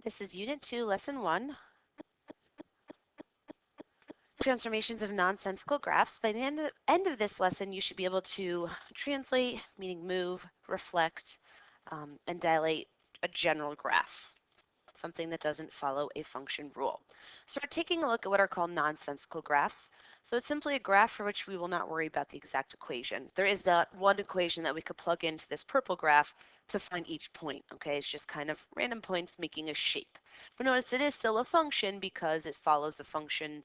This is Unit 2, Lesson 1, Transformations of Nonsensical Graphs. By the end of this lesson, you should be able to translate, meaning move, reflect, and dilate a general graph, something that doesn't follow a function rule. So we're taking a look at what are called nonsensical graphs. So it's simply a graph for which we will not worry about the exact equation. There is not one equation that we could plug into this purple graph to find each point, okay? It's just kind of random points making a shape. But notice it is still a function because it follows the function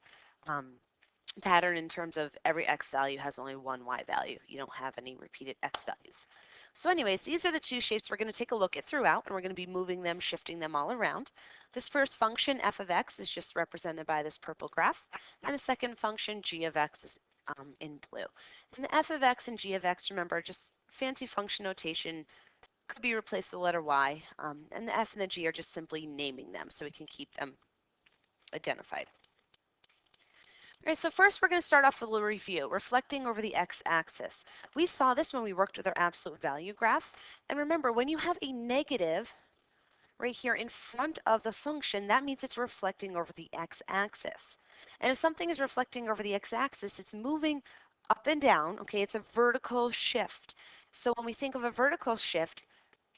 pattern in terms of every x value has only one y value. You don't have any repeated x values. So anyways, these are the two shapes we're going to take a look at throughout, and we're going to be moving them, shifting them all around. This first function, f of x, is just represented by this purple graph, and the second function, g of x, is in blue. And the f of x and g of x, remember, just fancy function notation, could be replaced with the letter y, and the f and the g are just simply naming them so we can keep them identified. All right, so first we're going to start off with a little review, reflecting over the x-axis. We saw this when we worked with our absolute value graphs. And remember, when you have a negative right here in front of the function, that means it's reflecting over the x-axis. And if something is reflecting over the x-axis, it's moving up and down, okay? It's a vertical shift. So when we think of a vertical shift,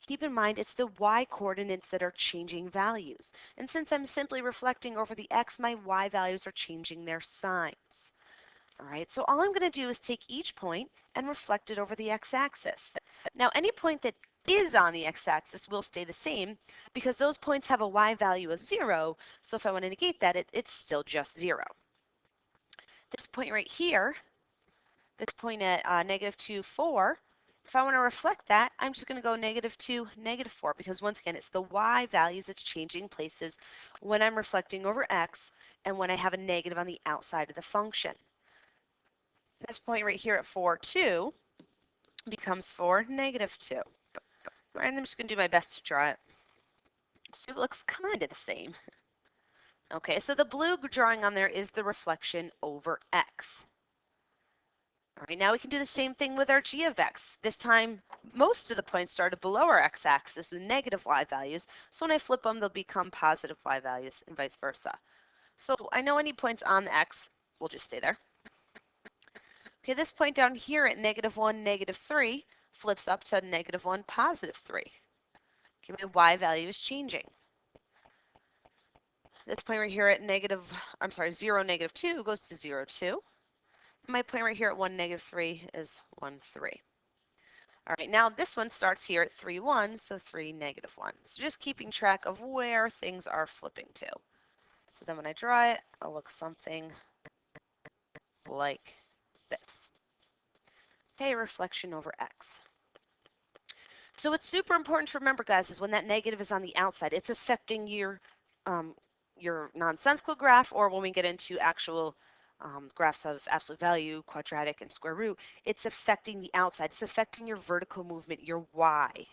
keep in mind it's the y coordinates that are changing values. And since I'm simply reflecting over the x, my y values are changing their signs. All right, so all I'm going to do is take each point and reflect it over the x-axis. Now, any point that is on the x-axis will stay the same because those points have a y value of 0. So if I want to negate that, it's still just 0. This point right here, this point at -2, 4, if I want to reflect that, I'm just going to go -2, -4, because once again, it's the y values that's changing places when I'm reflecting over x and when I have a negative on the outside of the function. This point right here at 4, 2 becomes 4, -2. And I'm just going to do my best to draw it. So it looks kind of the same. Okay, so the blue drawing on there is the reflection over x. All right, now we can do the same thing with our g of x. This time, most of the points started below our x-axis with negative y values, so when I flip them, they'll become positive y values and vice versa. So I know any points on the x will just stay there. Okay, this point down here at -1, -3 flips up to -1, +3. Okay, my y value is changing. This point right here at 0, -2 goes to 0, 2. My point right here at 1, -3 is 1, 3. All right, now this one starts here at 3, 1, so 3, -1. So just keeping track of where things are flipping to. So then when I draw it, I'll look something like this. Okay, reflection over x. So what's super important to remember, guys, is when that negative is on the outside, it's affecting your nonsensical graph, or when we get into actual graphs of absolute value, quadratic, and square root, it's affecting the outside. It's affecting your vertical movement, your y.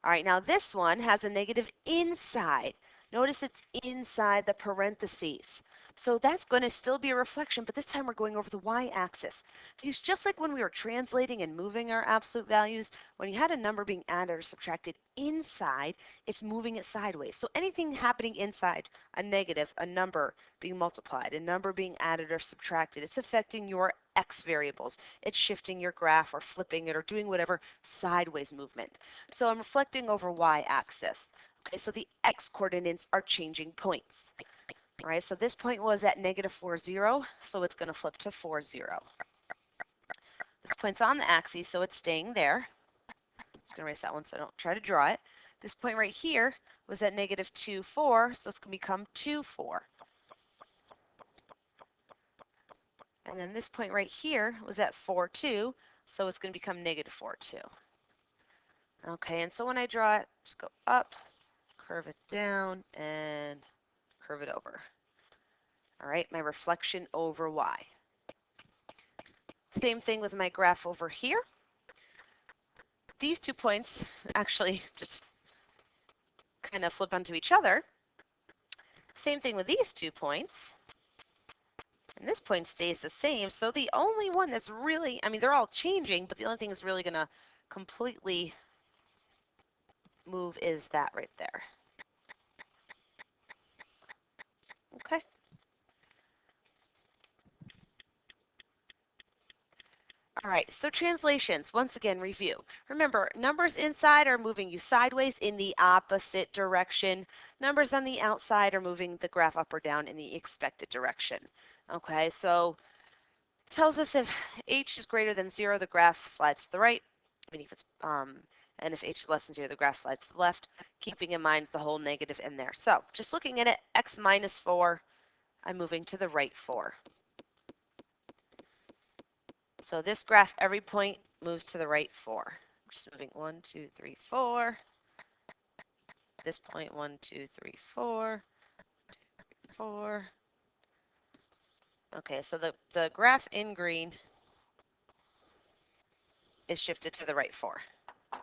All right, now this one has a negative inside. Notice it's inside the parentheses. So that's going to still be a reflection, but this time we're going over the y-axis. Because just like when we were translating and moving our absolute values, when you had a number being added or subtracted inside, it's moving it sideways. So anything happening inside, a negative, a number being multiplied, a number being added or subtracted, it's affecting your x variables. It's shifting your graph or flipping it or doing whatever sideways movement. So I'm reflecting over y-axis. Okay, so the x coordinates are changing points. All right, so this point was at -4, 0, so it's going to flip to 4, 0. This point's on the axis, so it's staying there. I'm just going to erase that one so I don't try to draw it. This point right here was at -2, 4, so it's going to become 2, 4. And then this point right here was at 4, 2, so it's going to become -4, 2. Okay, and so when I draw it, just go up, curve it down, and curve it over. All right, my reflection over y. Same thing with my graph over here. These 2 points actually just kind of flip onto each other. Same thing with these 2 points. And this point stays the same. So the only one that's really, I mean, they're all changing, but the only thing that's really going to completely move is that right there. Okay. All right, so translations, once again, review. Remember, numbers inside are moving you sideways in the opposite direction. Numbers on the outside are moving the graph up or down in the expected direction. Okay, so tells us if h is greater than 0, the graph slides to the right. And if h is less than 0, the graph slides to the left, keeping in mind the whole negative in there. So just looking at it, x minus 4, I'm moving to the right 4. So this graph, every point moves to the right 4. I'm just moving 1, 2, 3, 4. This point, 1, 2, 3, 4, 4. Okay, so the graph in green is shifted to the right 4. All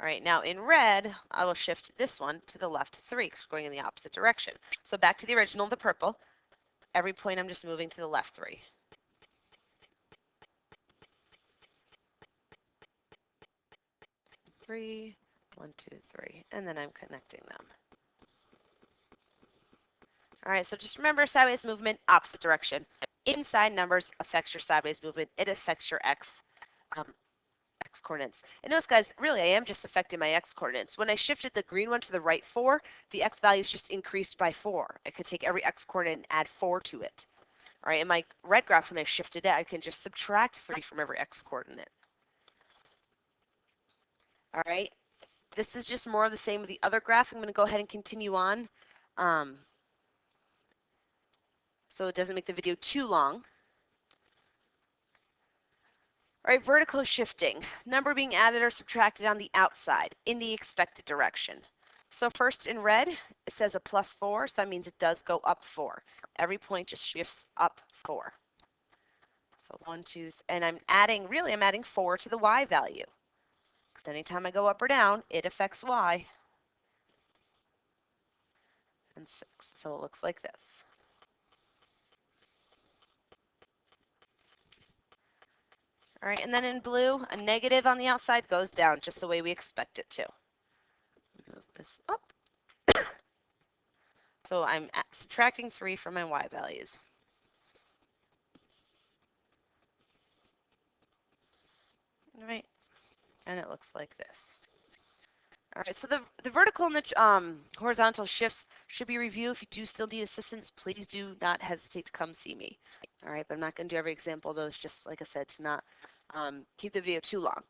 right, now in red, I will shift this one to the left 3, because we're going in the opposite direction. So back to the original, the purple. Every point I'm just moving to the left 3. 3, 1, 2, 3, and then I'm connecting them. All right, so just remember sideways movement, opposite direction. Inside numbers affects your sideways movement. It affects your x coordinates. And notice, guys, really, I am just affecting my x coordinates. When I shifted the green one to the right 4, the x values just increased by 4. I could take every x coordinate and add 4 to it. All right, in my red graph, when I shifted it, I can just subtract 3 from every x coordinate. All right, this is just more of the same with the other graph. I'm going to go ahead and continue on so it doesn't make the video too long. All right, vertical shifting. Number being added or subtracted on the outside in the expected direction. So first in red, it says a +4, so that means it does go up 4. Every point just shifts up 4. So 1, 2, and I'm adding 4 to the y value. Because anytime I go up or down, it affects y. And 6, so it looks like this. All right, and then in blue, a negative on the outside goes down just the way we expect it to. Move this up. So I'm subtracting 3 from my y values. All right, and it looks like this. All right, so the vertical and the horizontal shifts should be reviewed. If you do still need assistance, please do not hesitate to come see me. All right, but I'm not going to do every example of those, just like I said, to not keep the video too long.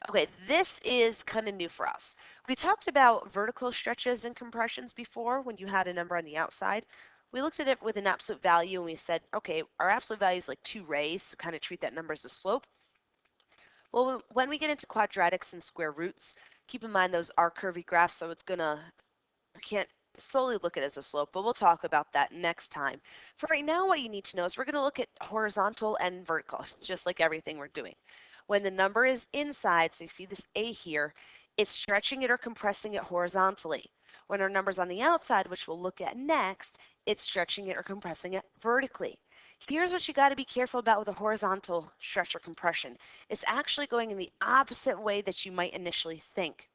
Okay, this is kind of new for us. We talked about vertical stretches and compressions before when you had a number on the outside. We looked at it with an absolute value and we said, okay, our absolute value is like 2 rays, so kind of treat that number as a slope. Well, when we get into quadratics and square roots, keep in mind those are curvy graphs, so we can't solely look at it as a slope, but we'll talk about that next time. For right now, what you need to know is we're going to look at horizontal and vertical, just like everything we're doing. When the number is inside, so you see this A here, it's stretching it or compressing it horizontally. When our number's on the outside, which we'll look at next, it's stretching it or compressing it vertically. Here's what you got to be careful about with a horizontal stretch or compression. It's actually going in the opposite way that you might initially think.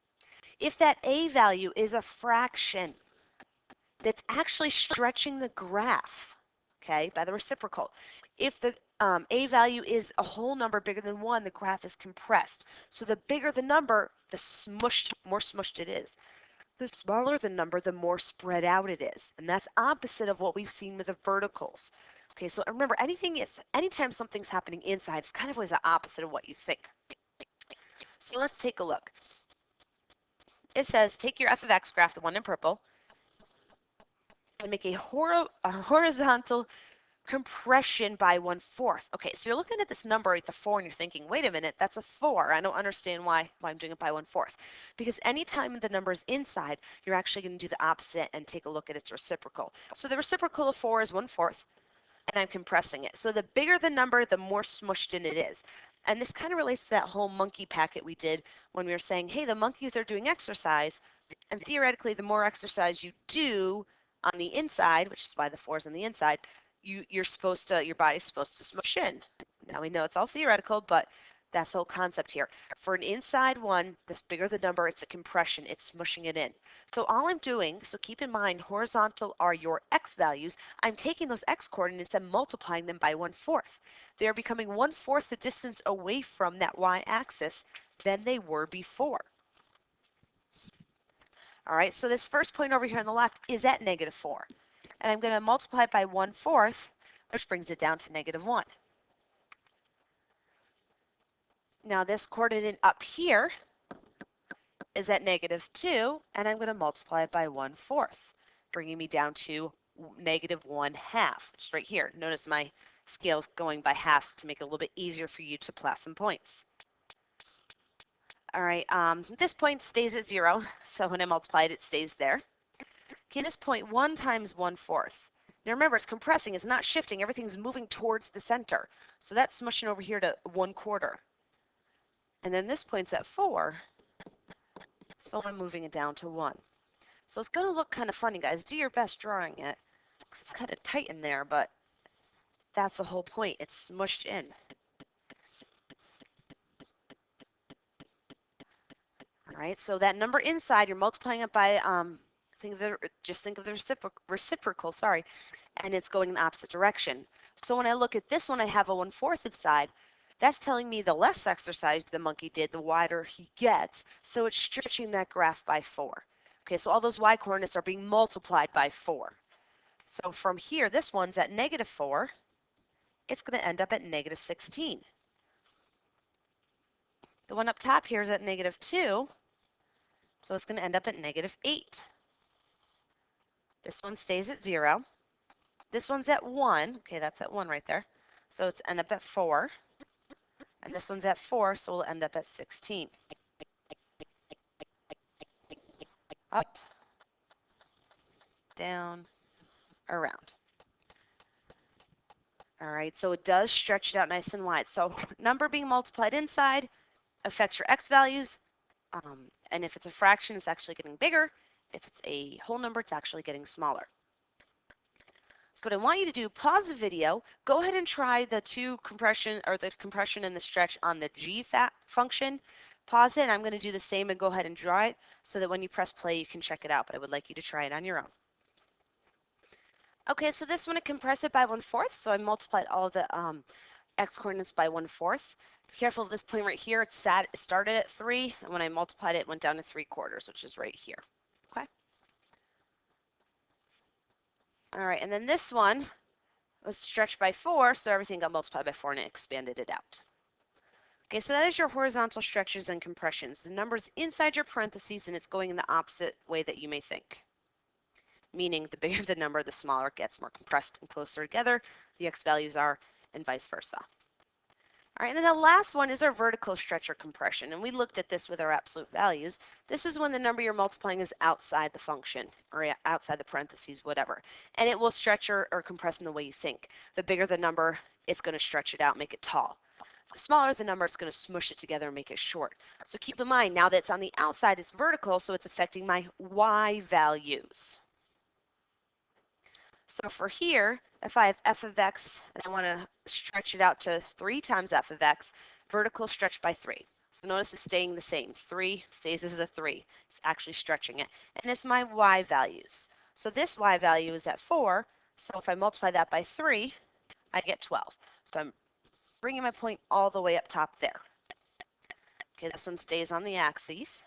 If that A value is a fraction, that's actually stretching the graph, okay, by the reciprocal. If the A value is a whole number bigger than 1, the graph is compressed. So the bigger the number, the more smushed it is. The smaller the number, the more spread out it is. And that's opposite of what we've seen with the verticals. Okay, so remember, anytime something's happening inside, it's kind of always the opposite of what you think. So let's take a look. It says, take your f of x graph, the one in purple, and make a horizontal compression by 1/4. Okay, so you're looking at this number at the 4 and you're thinking, wait a minute, that's a 4. I don't understand why I'm doing it by 1/4. Because anytime the number is inside, you're actually going to do the opposite and take a look at its reciprocal. So the reciprocal of 4 is 1/4, and I'm compressing it. So the bigger the number, the more smushed in it is. And this kind of relates to that whole monkey packet we did when we were saying, hey, the monkeys are doing exercise, and theoretically, the more exercise you do on the inside, which is why the 4 is on the inside, your body's supposed to smush in. Now we know it's all theoretical, but That's the whole concept here. For an inside one, the bigger the number, it's a compression. It's smushing it in. So all I'm doing, so keep in mind, horizontal are your x values. I'm taking those x coordinates and multiplying them by 1/4. They're becoming 1/4 the distance away from that y-axis than they were before. All right, so this first point over here on the left is at -4. And I'm going to multiply it by 1/4, which brings it down to -1. Now this coordinate up here is at -2, and I'm going to multiply it by 1/4, bringing me down to -1/2, which is right here. Notice my scale's going by halves to make it a little bit easier for you to plot some points. All right, this point stays at 0, so when I multiply it, it stays there. Okay, this point 1 times 1/4. Now remember, it's compressing, it's not shifting, everything's moving towards the center. So that's smushing over here to 1/4. And then this point's at 4, so I'm moving it down to 1. So it's going to look kind of funny, guys. Do your best drawing it. It's kind of tight in there, but that's the whole point. It's smushed in. All right, so that number inside, you're multiplying it by, just think of the reciprocal, sorry, and it's going in the opposite direction. So when I look at this one, I have a 1/4 inside. That's telling me the less exercise the monkey did, the wider he gets. So it's stretching that graph by 4. Okay, so all those y coordinates are being multiplied by 4. So from here, this one's at -4. It's going to end up at -16. The one up top here is at -2. So it's going to end up at -8. This one stays at 0. This one's at 1. Okay, that's at 1 right there. So it's end up at 4. And this one's at 4, so we'll end up at 16. Up, down, around. All right, so it does stretch it out nice and wide. So number being multiplied inside affects your x values. And if it's a fraction, it's actually getting bigger. If it's a whole number, it's actually getting smaller. So what I want you to do, pause the video, go ahead and try the compression and the stretch on the g function. Pause it, and I'm going to do the same and go ahead and draw it so that when you press play, you can check it out. But I would like you to try it on your own. Okay, so this one, I compress it by 1/4, so I multiplied all the x coordinates by 1/4. Be careful of this point right here. It started at 3, and when I multiplied it, it went down to 3/4, which is right here. Okay. All right, and then this one was stretched by 4, so everything got multiplied by 4 and it expanded it out. Okay, so that is your horizontal stretches and compressions. The number's inside your parentheses and it's going in the opposite way that you may think. Meaning the bigger the number, the smaller it gets, more compressed and closer together the x values are, and vice versa. All right, and then the last one is our vertical stretch or compression, and we looked at this with our absolute values. This is when the number you're multiplying is outside the function, or outside the parentheses, whatever, and it will stretch or compress in the way you think. The bigger the number, it's going to stretch it out, make it tall. The smaller the number, it's going to smush it together and make it short. So keep in mind, now that it's on the outside, it's vertical, so it's affecting my y values. So for here, if I have f of x and I want to stretch it out to 3 times f of x, vertical stretch by 3. So notice it's staying the same. 3 stays as a 3. It's actually stretching it. And it's my y values. So this y value is at 4. So if I multiply that by 3, I get 12. So I'm bringing my point all the way up top there. Okay, this one stays on the axis.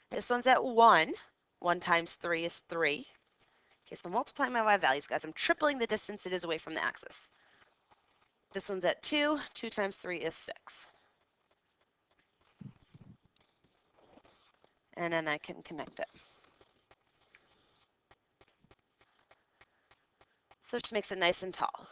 This one's at 1. 1 times 3 is 3. Okay, so I'm multiplying my y values, guys. I'm tripling the distance it is away from the axis. This one's at 2. 2 times 3 is 6. And then I can connect it. So it just makes it nice and tall.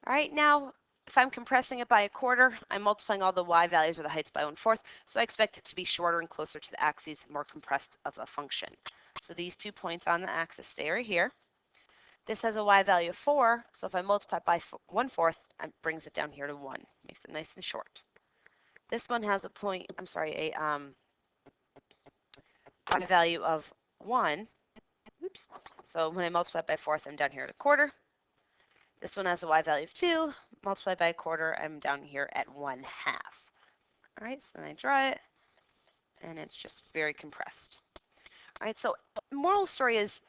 All right, now if I'm compressing it by 1/4, I'm multiplying all the y values or the heights by 1/4. So I expect it to be shorter and closer to the axis, more compressed of a function. So these 2 points on the axis stay right here. This has a y value of 4, so if I multiply it by 1/4, it brings it down here to 1. Makes it nice and short. This one has a y value of 1. Oops. So when I multiply it by 1/4, I'm down here at 1/4. This one has a y value of 2. multiplied by a quarter, I'm down here at 1/2. All right, so then I draw it, and it's just very compressed. All right, so moral story is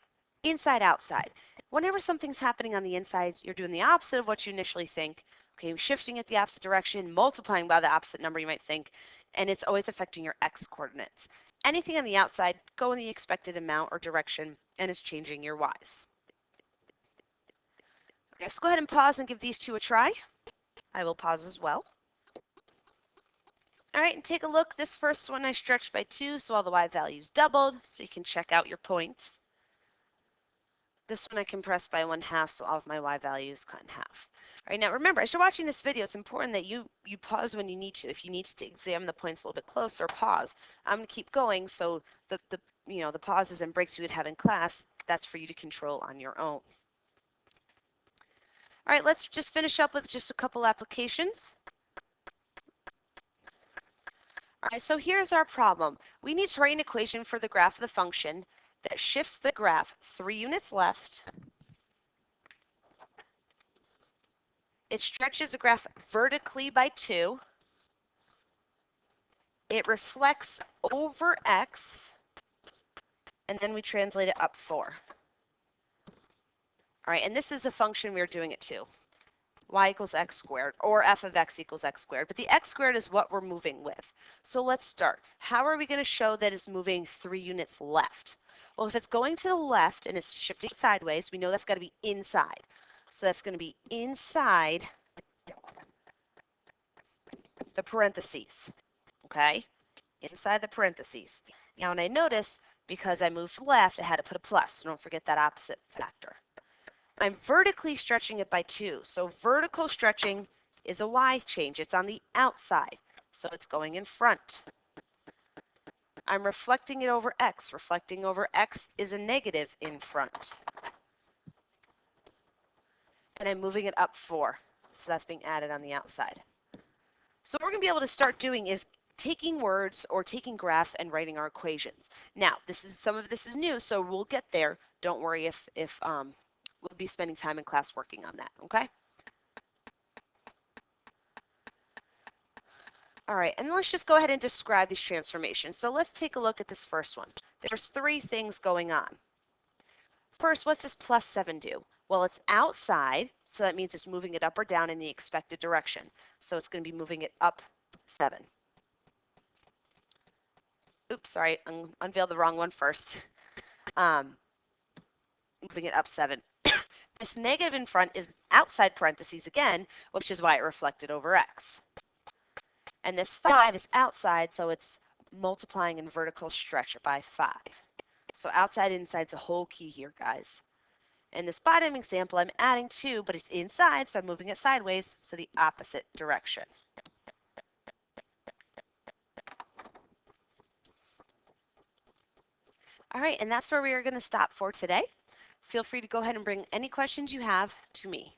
inside, outside. Whenever something's happening on the inside, you're doing the opposite of what you initially think. Okay, shifting it the opposite direction, multiplying by the opposite number you might think, and it's always affecting your x coordinates. Anything on the outside, go in the expected amount or direction, and it's changing your y's. Okay, so go ahead and pause and give these two a try. I will pause as well. All right, and take a look. This first one I stretched by 2, so all the y values doubled, so you can check out your points. This one I compressed by 1/2, so all of my y values cut in half. All right, now remember, as you're watching this video, it's important that you pause when you need to. If you need to examine the points a little bit closer, pause. I'm going to keep going, so the pauses and breaks you would have in class, that's for you to control on your own. All right, let's just finish up with just a couple applications. All right, so here's our problem. We need to write an equation for the graph of the function that shifts the graph 3 units left. It stretches the graph vertically by 2. It reflects over x, and then we translate it up 4. All right, and this is a function we're doing it to. Y equals x squared, or f of x equals x squared. But the x squared is what we're moving with. So let's start. How are we going to show that it's moving 3 units left? Well, if it's going to the left and it's shifting sideways, we know that's got to be inside. So that's going to be inside the parentheses, okay? Inside the parentheses. Now, when I notice, because I moved left, I had to put a plus. So don't forget that opposite factor. I'm vertically stretching it by 2. So vertical stretching is a y change. It's on the outside. So it's going in front. I'm reflecting it over x. Reflecting over x is a negative in front. And I'm moving it up 4. So that's being added on the outside. So what we're going to be able to start doing is taking words or taking graphs and writing our equations. Now, some of this is new, so we'll get there. Don't worry if we'll be spending time in class working on that, okay? All right, and let's just go ahead and describe these transformations. So let's take a look at this first one. There's 3 things going on. First, what's this plus 7 do? Well, it's outside, so that means it's moving it up or down in the expected direction. So it's going to be moving it up 7. Oops, sorry, unveiled the wrong one first. Moving it up 7. This negative in front is outside parentheses again, which is why it reflected over x. And this 5 is outside, so it's multiplying in vertical stretch by 5. So outside, inside's a whole key here, guys. In this bottom example, I'm adding 2, but it's inside, so I'm moving it sideways, so the opposite direction. All right, and that's where we are going to stop for today. Feel free to go ahead and bring any questions you have to me.